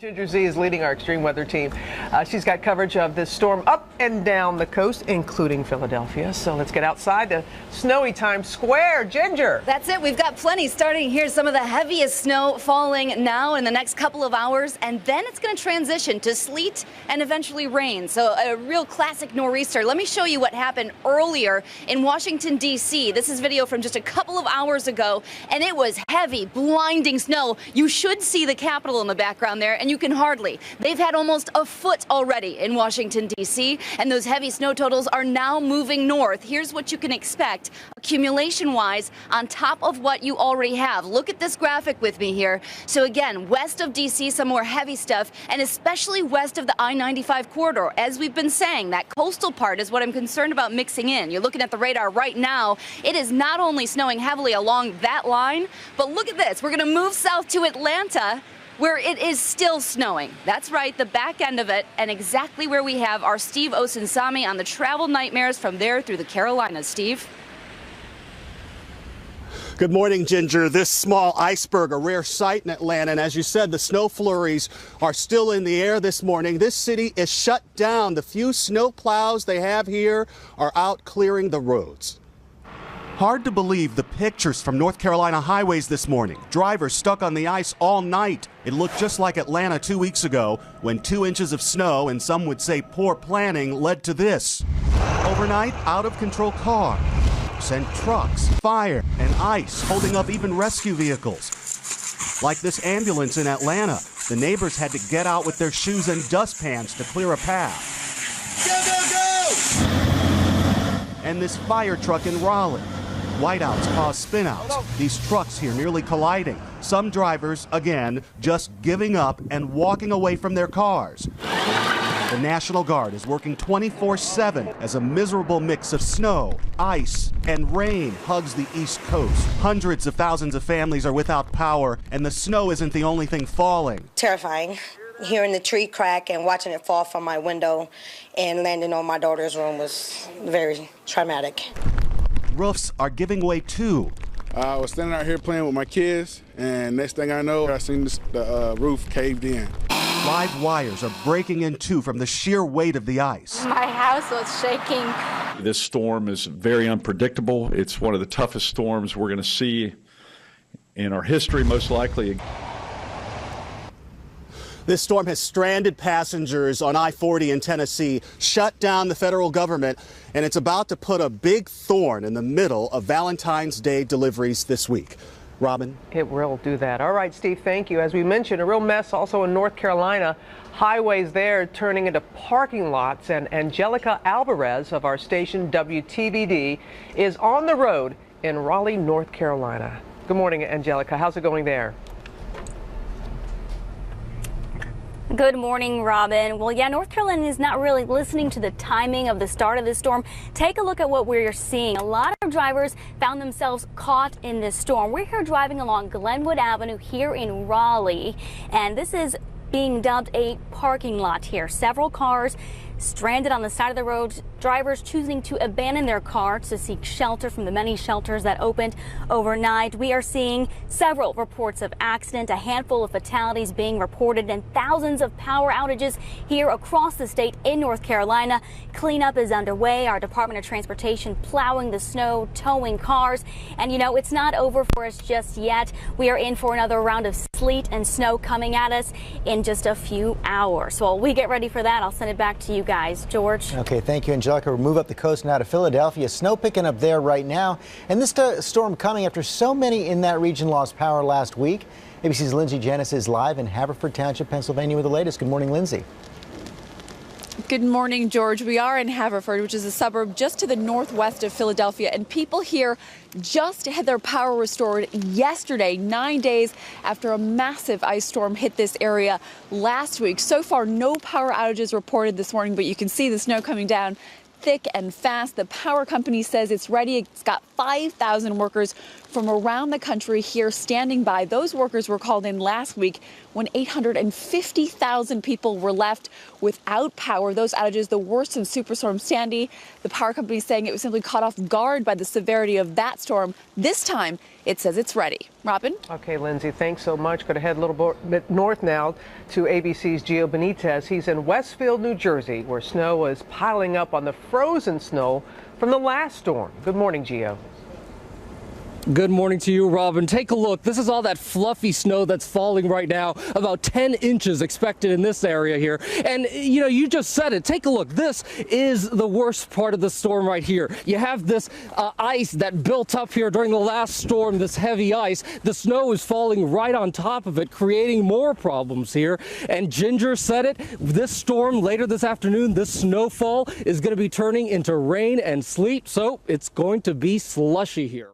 Ginger Z is leading our extreme weather team. She's got coverage of this storm up and down the coast, including Philadelphia. So let's get outside to snowy Times Square. Ginger. That's it. We've got plenty starting here. Some of the heaviest snow falling now in the next couple of hours. And then it's going to transition to sleet and eventually rain. So a real classic nor'easter. Let me show you what happened earlier in Washington, D.C. This is video from just a couple of hours ago. And it was heavy, blinding snow. You should see the Capitol in the background there. And you can hardly. They've had almost a foot already in Washington, D.C., and those heavy snow totals are now moving north. Here's what you can expect accumulation-wise on top of what you already have. Look at this graphic with me here. So again, west of D.C., some more heavy stuff, and especially west of the I-95 corridor. As we've been saying, that coastal part is what I'm concerned about mixing in. You're looking at the radar right now. It is not only snowing heavily along that line, but look at this. We're going to move south to Atlanta, where it is still snowing. That's right, the back end of it, and exactly where we have our Steve Osinsami on the travel nightmares from there through the Carolinas. Steve? Good morning, Ginger. This small iceberg, a rare sight in Atlanta, and as you said, the snow flurries are still in the air this morning. This city is shut down. The few snow plows they have here are out clearing the roads. Hard to believe the pictures from North Carolina highways this morning. Drivers stuck on the ice all night. It looked just like Atlanta 2 weeks ago when 2 inches of snow, and some would say poor planning, led to this. Overnight, out-of-control cars and trucks, fire and ice holding up even rescue vehicles. Like this ambulance in Atlanta. The neighbors had to get out with their shoes and dustpans to clear a path. Go, go, go! And this fire truck in Raleigh. Whiteouts cause spinouts. These trucks here nearly colliding. Some drivers, again, just giving up and walking away from their cars. The National Guard is working 24/7 as a miserable mix of snow, ice, and rain hugs the East Coast. Hundreds of thousands of families are without power, and the snow isn't the only thing falling. Terrifying. Hearing the tree crack and watching it fall from my window and landing on my daughter's room was very traumatic. Roofs are giving way too. I was standing out here playing with my kids, and next thing I know, I seen the roof caved in. Live wires are breaking in two from the sheer weight of the ice. My house was shaking. This storm is very unpredictable. It's one of the toughest storms we're going to see in our history, most likely. This storm has stranded passengers on I-40 in Tennessee, shut down the federal government, and it's about to put a big thorn in the middle of Valentine's Day deliveries this week. Robin? It will do that. All right, Steve, thank you. As we mentioned, a real mess also in North Carolina. Highways there turning into parking lots, and Angelica Alvarez of our station WTVD is on the road in Raleigh, North Carolina. Good morning, Angelica. How's it going there? Good morning, Robin. Well, yeah, North Carolina is not really listening to the timing of the start of the storm. Take a look at what we're seeing. A lot of drivers found themselves caught in this storm. We're here driving along Glenwood Avenue here in Raleigh, and this is being dubbed a parking lot here. Several cars stranded on the side of the road, drivers choosing to abandon their cars to seek shelter from the many shelters that opened overnight. We are seeing several reports of accident, a handful of fatalities being reported, and thousands of power outages here across the state in North Carolina. Cleanup is underway. Our Department of Transportation plowing the snow, towing cars, and you know, it's not over for us just yet. We are in for another round of sleet and snow coming at us in just a few hours. So while we get ready for that, I'll send it back to you guys. George. Okay, thank you, Angelica. We'll move up the coast now to Philadelphia. Snow picking up there right now. And this storm coming after so many in that region lost power last week. ABC's Lindsay Janis is live in Haverford Township, Pennsylvania with the latest. Good morning, Lindsay. Good morning, George. We are in Haverford, which is a suburb just to the northwest of Philadelphia, and people here just had their power restored yesterday, 9 days after a massive ice storm hit this area last week. So far, no power outages reported this morning, but you can see the snow coming down thick and fast. The power company says it's ready. It's got 5,000 workers from around the country here standing by. Those workers were called in last week when 850,000 people were left without power. Those outages, the worst since Superstorm Sandy. The power company saying it was simply caught off guard by the severity of that storm. This time, it says it's ready. Robin? Okay, Lindsay, thanks so much. Going to head a little bit north now to ABC's Gio Benitez. He's in Westfield, New Jersey, where snow is piling up on the frozen snow from the last storm. Good morning, Gio. Good morning to you, Robin. Take a look. This is all that fluffy snow that's falling right now. About 10 inches expected in this area here. And, you know, you just said it. Take a look. This is the worst part of the storm right here. You have this ice that built up here during the last storm, this heavy ice. The snow is falling right on top of it, creating more problems here. And Ginger said it. This storm later this afternoon, this snowfall is going to be turning into rain and sleet. So it's going to be slushy here.